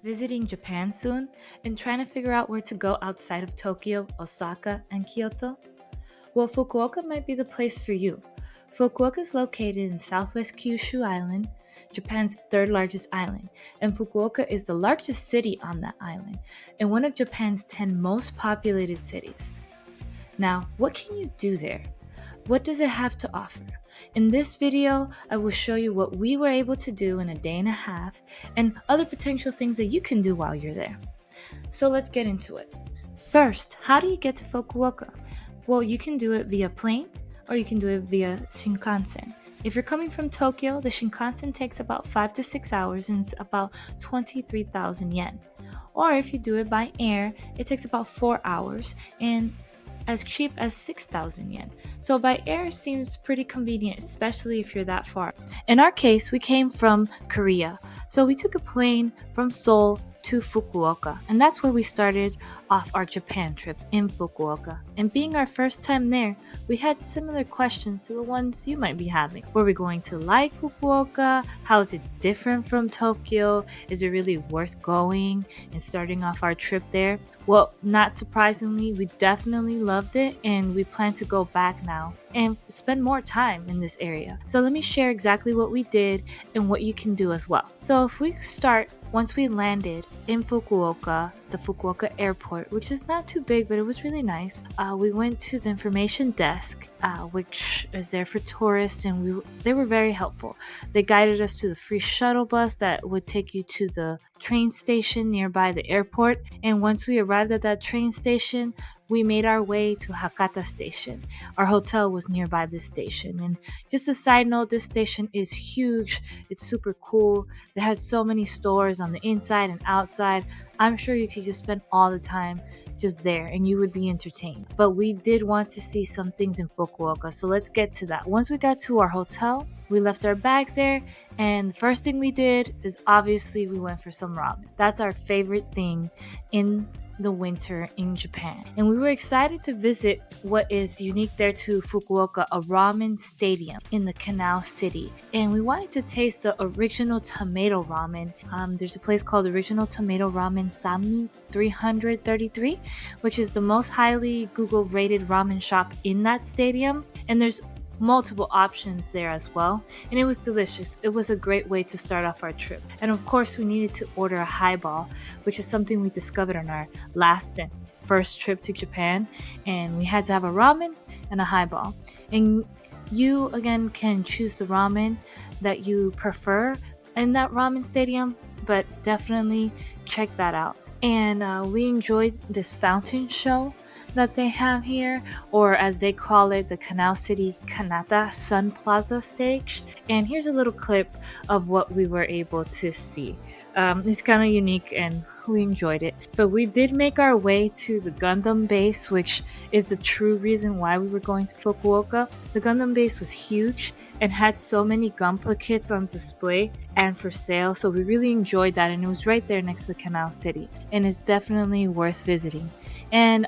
visiting Japan soon and trying to figure out where to go outside of Tokyo, Osaka, and Kyoto? Well, Fukuoka might be the place for you. Fukuoka is located in southwest Kyushu Island, Japan's third largest island, and Fukuoka is the largest city on that island and one of Japan's 10 most populated cities. Now, what can you do there? What does it have to offer? In this video, I will show you what we were able to do in a day and a half and other potential things that you can do while you're there. So let's get into it. First, how do you get to Fukuoka? Well, you can do it via plane or you can do it via Shinkansen. If you're coming from Tokyo, the Shinkansen takes about 5 to 6 hours and it's about 23,000 yen. Or if you do it by air, it takes about 4 hours and as cheap as 6,000 yen. So by air seems pretty convenient, especially if you're that far. In our case, we came from Korea. So we took a plane from Seoul to Fukuoka, and that's where we started off our Japan trip in Fukuoka. And being our first time there, we had similar questions to the ones you might be having. Were we going to like Fukuoka? How is it different from Tokyo? Is it really worth going and starting off our trip there? Well, not surprisingly, we definitely loved it and we plan to go back now and spend more time in this area. So let me share exactly what we did and what you can do as well. So if we start, once we landed in Fukuoka, the Fukuoka airport, which is not too big, but it was really nice. We went to the information desk, which is there for tourists, and they were very helpful. They guided us to the free shuttle bus that would take you to the train station nearby the airport. And once we arrived at that train station, we made our way to Hakata Station. Our hotel was nearby this station. And just a side note, this station is huge. It's super cool. They had so many stores on the inside and outside. I'm sure you could just spend all the time just there and you would be entertained. But we did want to see some things in Fukuoka, so let's get to that. Once we got to our hotel, we left our bags there, and the first thing we did is obviously we went for some ramen. That's our favorite thing in the winter in Japan. And we were excited to visit what is unique there to Fukuoka, a ramen stadium in the Canal city. And we wanted to taste the original tomato ramen. There's a place called Original Tomato Ramen Samni 333, which is the most highly Google rated ramen shop in that stadium. And there's multiple options there as well, and it was delicious. It was a great way to start off our trip. And of course, we needed to order a highball, which is something we discovered on our last and first trip to Japan, and we had to have a ramen and a highball. And you again can choose the ramen that you prefer in that ramen stadium, but definitely check that out. And we enjoyed this fountain show that they have here, or as they call it, the Canal City Kanata Sun Plaza stage. And here's a little clip of what we were able to see. It's kind of unique and we enjoyed it. But we did make our way to the Gundam base, which is the true reason why we were going to Fukuoka. The Gundam base was huge and had so many Gunpla kits on display and for sale, so we really enjoyed that, and it was right there next to the Canal City, and it's definitely worth visiting. And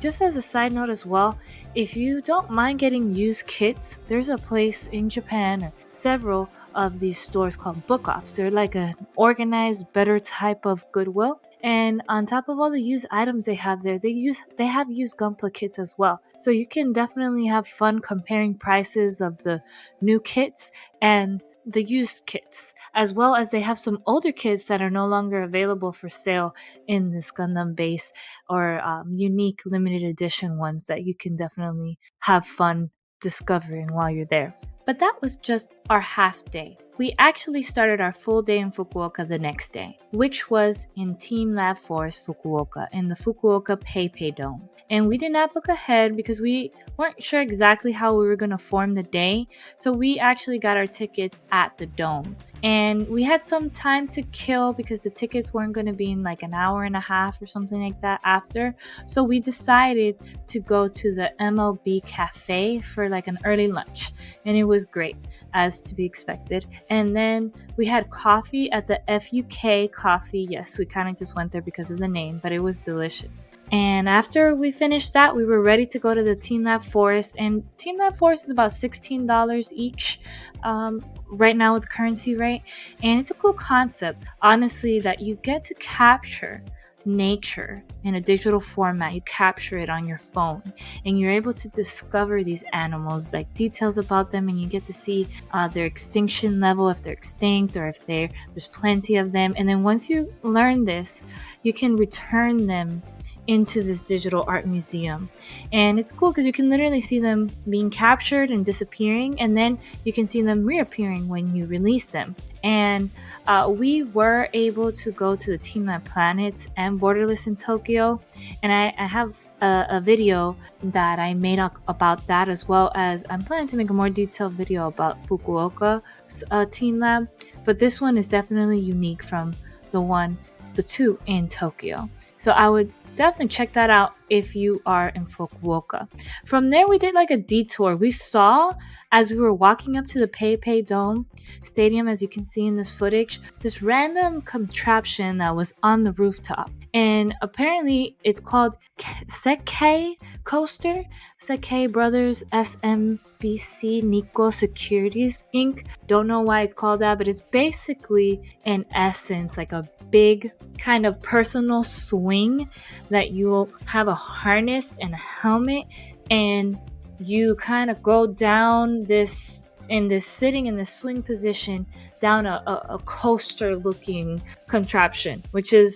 just as a side note as well, if you don't mind getting used kits, there's a place in Japan, or several of these stores called book-offs. They're like an organized, better type of Goodwill. And on top of all the used items they have there, they have used Gunpla kits as well. So you can definitely have fun comparing prices of the new kits and the used kits, as well as they have some older kits that are no longer available for sale in this Gundam base, or unique limited edition ones that you can definitely have fun discovering while you're there. But that was just our half day. We actually started our full day in Fukuoka the next day, which was in TeamLab Forest Fukuoka in the Fukuoka PayPay Dome. And we did not book ahead because we weren't sure exactly how we were going to form the day, so we actually got our tickets at the dome. And we had some time to kill because the tickets weren't going to be in like an hour and a half or something like that after. So we decided to go to the MLB cafe for like an early lunch. And it was great, as to be expected. And then we had coffee at the F.U.K coffee. Yes, we kind of just went there because of the name, but it was delicious. And after we finished that, we were ready to go to the TeamLab Forest. And TeamLab Forest is about $16 each right now with the currency rate. And it's a cool concept, honestly, that you get to capture nature in a digital format. You capture it on your phone and you're able to discover these animals, like details about them, and you get to see their extinction level, if they're extinct or if there's plenty of them. And then once you learn this, you can return them into this digital art museum. And it's cool because you can literally see them being captured and disappearing, and then you can see them reappearing when you release them. And we were able to go to the TeamLab Planets and Borderless in Tokyo, and I have a video that I made about that, as well as I'm planning to make a more detailed video about Fukuoka TeamLab, but this one is definitely unique from the two in Tokyo. So I would definitely check that out if you are in Fukuoka. From there, we did like a detour. We saw, as we were walking up to the PayPay Dome Stadium, as you can see in this footage, this random contraption that was on the rooftop. And apparently it's called F.U.K Coaster. F.U.K Brothers SMBC Nikko Securities Inc. Don't know why it's called that, but it's basically, in essence, like a big kind of personal swing that you'll have a harness and a helmet, and you kind of go down sitting in this swing position down a coaster looking contraption, which it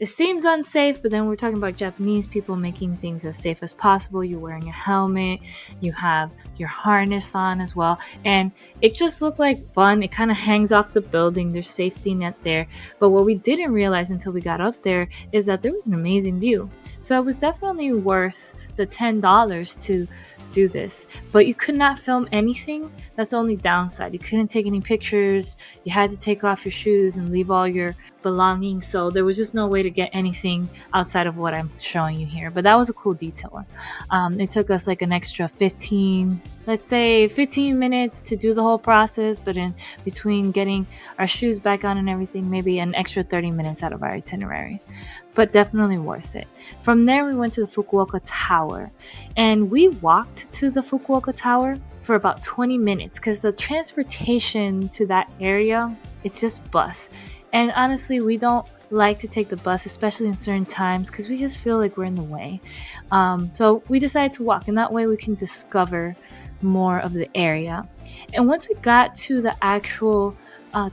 seems unsafe, but then we're talking about Japanese people making things as safe as possible. You're wearing a helmet, you have your harness on as well, and it just looked like fun. It kind of hangs off the building, there's safety net there, but what we didn't realize until we got up there is that there was an amazing view. So it was definitely worth the $10 to do this, but you could not film anything. That's the only downside. You couldn't take any pictures. You had to take off your shoes and leave all your belongings, so there was just no way to get anything outside of what I'm showing you here. But that was a cool detour. It took us like an extra 15 minutes to do the whole process, but in between getting our shoes back on and everything, maybe an extra 30 minutes out of our itinerary, but definitely worth it. From there, we went to the Fukuoka Tower, and we walked to the Fukuoka Tower for about 20 minutes because the transportation to that area, it's just bus. And honestly, we don't like to take the bus, especially in certain times, because we just feel like we're in the way. So we decided to walk, and that way we can discover more of the area. And once we got to the actual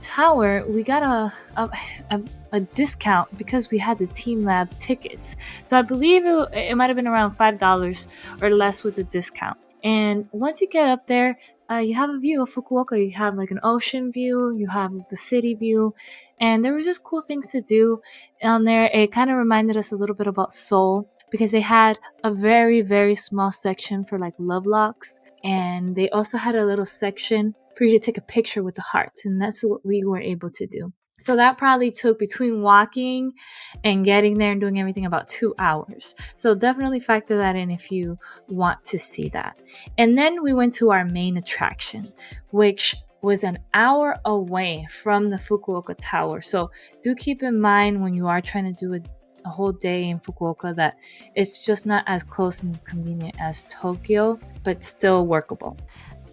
tower, we got a discount because we had the TeamLab tickets. So I believe it might have been around $5 or less with the discount. And once you get up there, you have a view of Fukuoka. You have like an ocean view, you have the city view, and there was just cool things to do on there. It kind of reminded us a little bit about Seoul because they had a very, very small section for like love locks, and they also had a little section for you to take a picture with the hearts, and that's what we were able to do. So that probably took, between walking and getting there and doing everything, about 2 hours. So definitely factor that in if you want to see that. And then we went to our main attraction, which was an hour away from the Fukuoka Tower. So do keep in mind when you are trying to do a whole day in Fukuoka that it's just not as close and convenient as Tokyo, but still workable.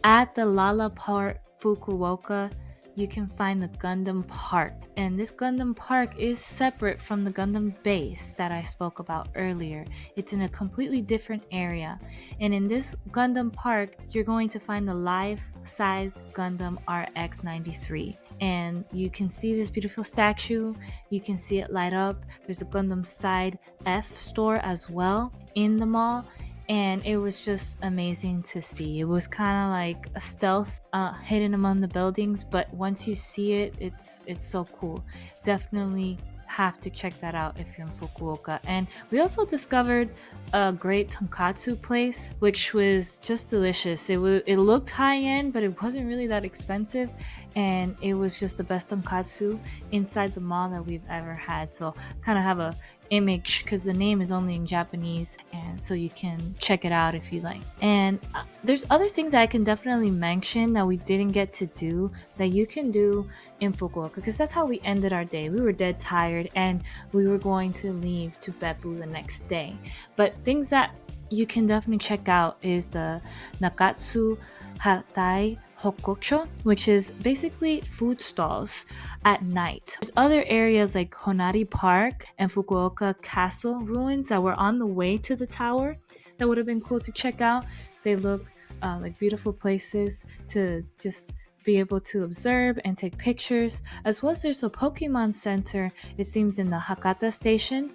At the Lalaport Fukuoka, you can find the Gundam Park, and this Gundam Park is separate from the Gundam base that I spoke about earlier. It's in a completely different area, and in this Gundam Park, you're going to find the life-sized Gundam RX-93, and you can see this beautiful statue. You can see it light up. There's a Gundam Side F store as well in the mall. And it was just amazing to see. It was kind of like a stealth hidden among the buildings, but once you see it, it's so cool. Definitely have to check that out if you're in Fukuoka. And we also discovered a great tonkatsu place, which was just delicious. It looked high-end, but it wasn't really that expensive, and it was just the best tonkatsu inside the mall that we've ever had. So kind of have a image because the name is only in Japanese, and so you can check it out if you like. And there's other things that I can definitely mention that we didn't get to do that you can do in Fukuoka, because that's how we ended our day. We were dead tired and we were going to leave to Beppu the next day. But things that you can definitely check out is the Nakatsu Hatai Hokocho, which is basically food stalls at night. There's other areas like Honari Park and Fukuoka Castle ruins that were on the way to the tower that would have been cool to check out. They look like beautiful places to just be able to observe and take pictures, as well as there's a Pokemon Center, it seems, in the Hakata station.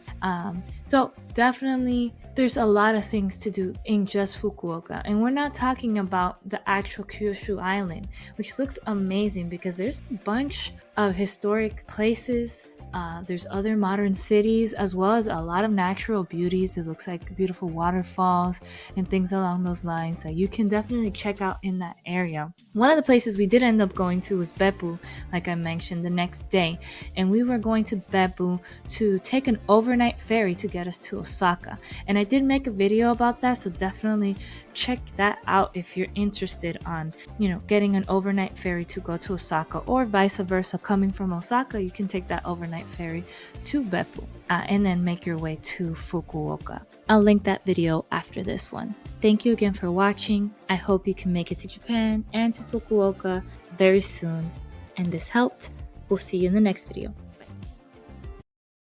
So definitely there's a lot of things to do in just Fukuoka, and we're not talking about the actual Kyushu island, which looks amazing because there's a bunch of historic places. There's other modern cities, as well as a lot of natural beauties. It looks like beautiful waterfalls and things along those lines that you can definitely check out in that area. One of the places we did end up going to was Beppu, like I mentioned, the next day. And we were going to Beppu to take an overnight ferry to get us to Osaka. And I did make a video about that, so definitely check that out if you're interested on, getting an overnight ferry to go to Osaka, or vice versa. Coming from Osaka, you can take that overnight ferry to Beppu and then make your way to Fukuoka. I'll link that video after this one. Thank you again for watching. I hope you can make it to Japan and to Fukuoka very soon. And this helped. We'll see you in the next video.